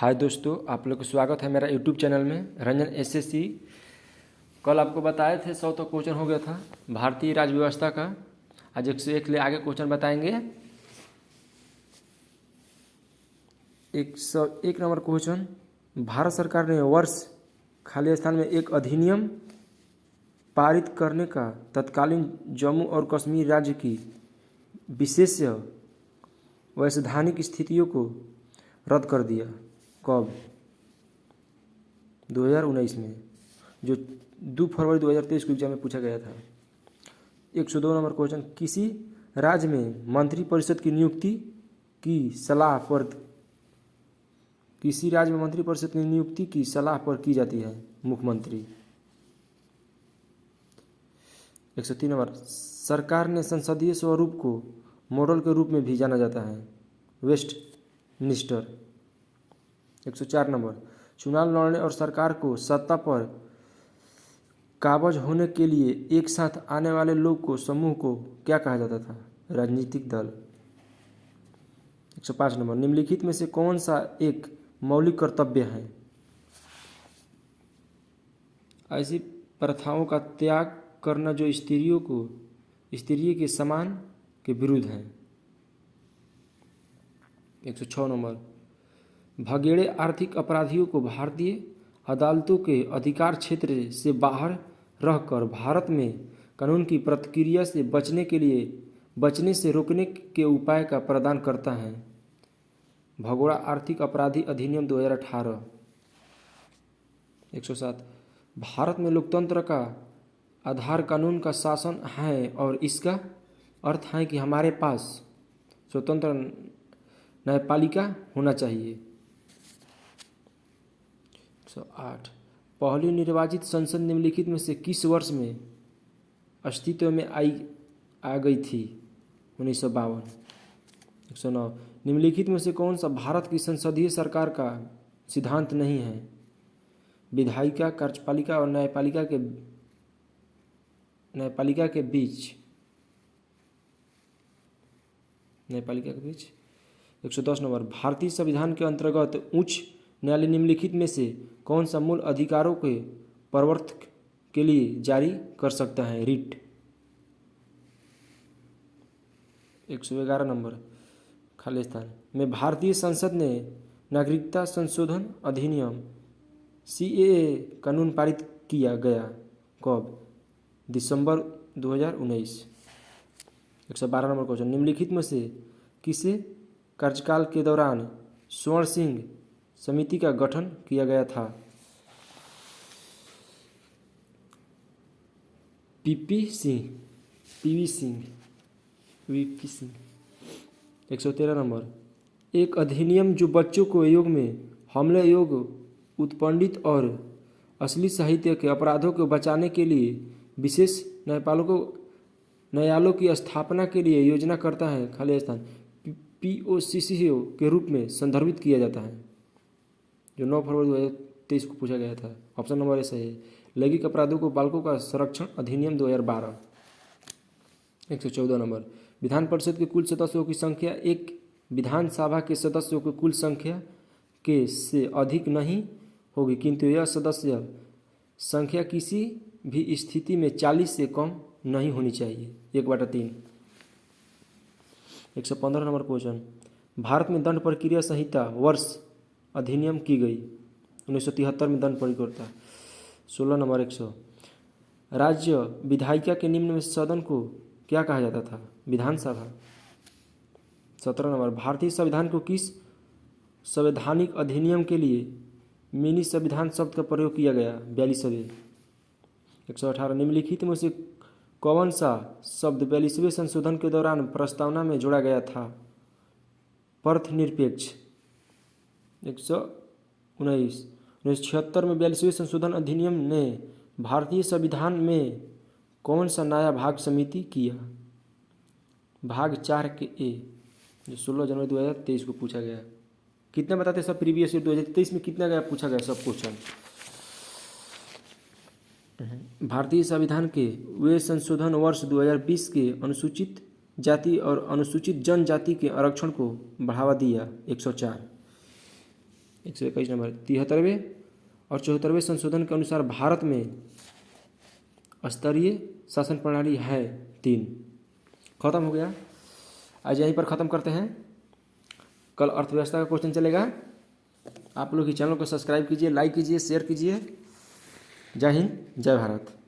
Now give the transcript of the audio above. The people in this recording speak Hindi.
हाय दोस्तों, आप लोग का स्वागत है मेरा यूट्यूब चैनल में रंजन एसएससी। कल आपको बताए थे 100 तो क्वेश्चन हो गया था भारतीय राज्य व्यवस्था का। आज 101 ले आगे क्वेश्चन बताएंगे। 101 नंबर क्वेश्चन, भारत सरकार ने वर्ष खाली स्थान में एक अधिनियम पारित करने का तत्कालीन जम्मू और कश्मीर राज्य की विशेष वैधानिक स्थितियों को रद्द कर दिया। कब? 2019 में, जो 2 फरवरी 2023 को एग्जाम में पूछा गया था। 102 नंबर क्वेश्चन, किसी राज्य में मंत्रिपरिषद की नियुक्ति की सलाह पर की जाती है मुख्यमंत्री। 103 नंबर, सरकार ने संसदीय स्वरूप को मॉडल के रूप में भी जाना जाता है, वेस्टमिनिस्टर। 104 नंबर, चुनाव लड़ने और सरकार को सत्ता पर काबज होने के लिए एक साथ आने वाले लोग को समूह को क्या कहा जाता था? राजनीतिक दल। 105 नंबर, निम्नलिखित में से कौन सा एक मौलिक कर्तव्य है? ऐसी प्रथाओं का त्याग करना जो स्त्रियों के समान के विरुद्ध है। 106 नंबर, भगेड़े आर्थिक अपराधियों को भारतीय अदालतों के अधिकार क्षेत्र से बाहर रहकर भारत में कानून की प्रतिक्रिया से बचने से रोकने के उपाय का प्रदान करता है। भगोड़ा आर्थिक अपराधी अधिनियम 2018। 107, भारत में लोकतंत्र का आधार कानून का शासन है और इसका अर्थ है कि हमारे पास स्वतंत्र न्यायपालिका होना चाहिए। 108, पहली निर्वाचित संसद निम्नलिखित में से किस वर्ष में अस्तित्व में आ गई थी? 1952। 109, निम्नलिखित में से कौन सा भारत की संसदीय सरकार का सिद्धांत नहीं है? विधायिका, कार्यपालिका और न्यायपालिका के बीच 110 नंबर, भारतीय संविधान के अंतर्गत उच्च न्यायालय निम्नलिखित में से कौन सा मूल अधिकारों के प्रवर्तन के लिए जारी कर सकता है? रिट। 111 नंबर, खाली स्थान में भारतीय संसद ने नागरिकता संशोधन अधिनियम CAA कानून पारित किया गया कब? दिसंबर 2019। 112 नंबर क्वेश्चन, निम्नलिखित में से किसे कार्यकाल के दौरान स्वर्ण सिंह समिति का गठन किया गया था? वीपी सिंह। 113 नंबर, एक अधिनियम जो बच्चों को योग में हमले योग उत्पीड़ित और असली साहित्य के अपराधों को बचाने के लिए विशेष न्यायालयों की स्थापना के लिए योजना करता है, खाली स्थान POCCO के रूप में संदर्भित किया जाता है, जो 9 फरवरी 2023 को पूछा गया था। ऑप्शन नंबर ए सही है। लैंगिक अपराधों को बालकों का संरक्षण अधिनियम 2012। 114 नंबर, विधान परिषद के कुल सदस्यों की संख्या एक विधानसभा के सदस्यों की कुल संख्या के से अधिक नहीं होगी, किंतु यह सदस्य संख्या किसी भी स्थिति में 40 से कम नहीं होनी चाहिए, 1/3। 115 नंबर क्वेश्चन, भारत में दंड प्रक्रिया संहिता वर्ष अधिनियम की गई? 1973 में दंड प्रक्रिया। 16 नंबर 100, राज्य विधायिका के निम्न में सदन को क्या कहा जाता था? विधानसभा। 17 नंबर, भारतीय संविधान को किस संवैधानिक अधिनियम के लिए मिनी संविधान शब्द का प्रयोग किया गया? 42वें। 118, निम्नलिखित में से कौन सा शब्द 42वें संशोधन के दौरान प्रस्तावना में जोड़ा गया था? पर्थनिरपेक्ष। 119, 1976 में 42वें संशोधन अधिनियम ने भारतीय संविधान में कौन सा नया भाग सम्मिलित किया? भाग 4 के ए, जो 16 जनवरी 2023 को पूछा गया। कितने बताते सब प्रीवियस ईयर 2023 में कितना गया पूछा गया सब क्वेश्चन। भारतीय संविधान के वे संशोधन वर्ष 2020 के अनुसूचित जाति और अनुसूचित जनजाति के आरक्षण को बढ़ावा दिया। 104। 121 नंबर। 73वें और 74वें संशोधन के अनुसार भारत में स्तरीय शासन प्रणाली है 3। खत्म हो गया। आज यहीं पर ख़त्म करते हैं। कल अर्थव्यवस्था का क्वेश्चन चलेगा। आप लोग ही चैनल को सब्सक्राइब कीजिए, लाइक कीजिए, शेयर कीजिए। जय हिंद, जय भारत।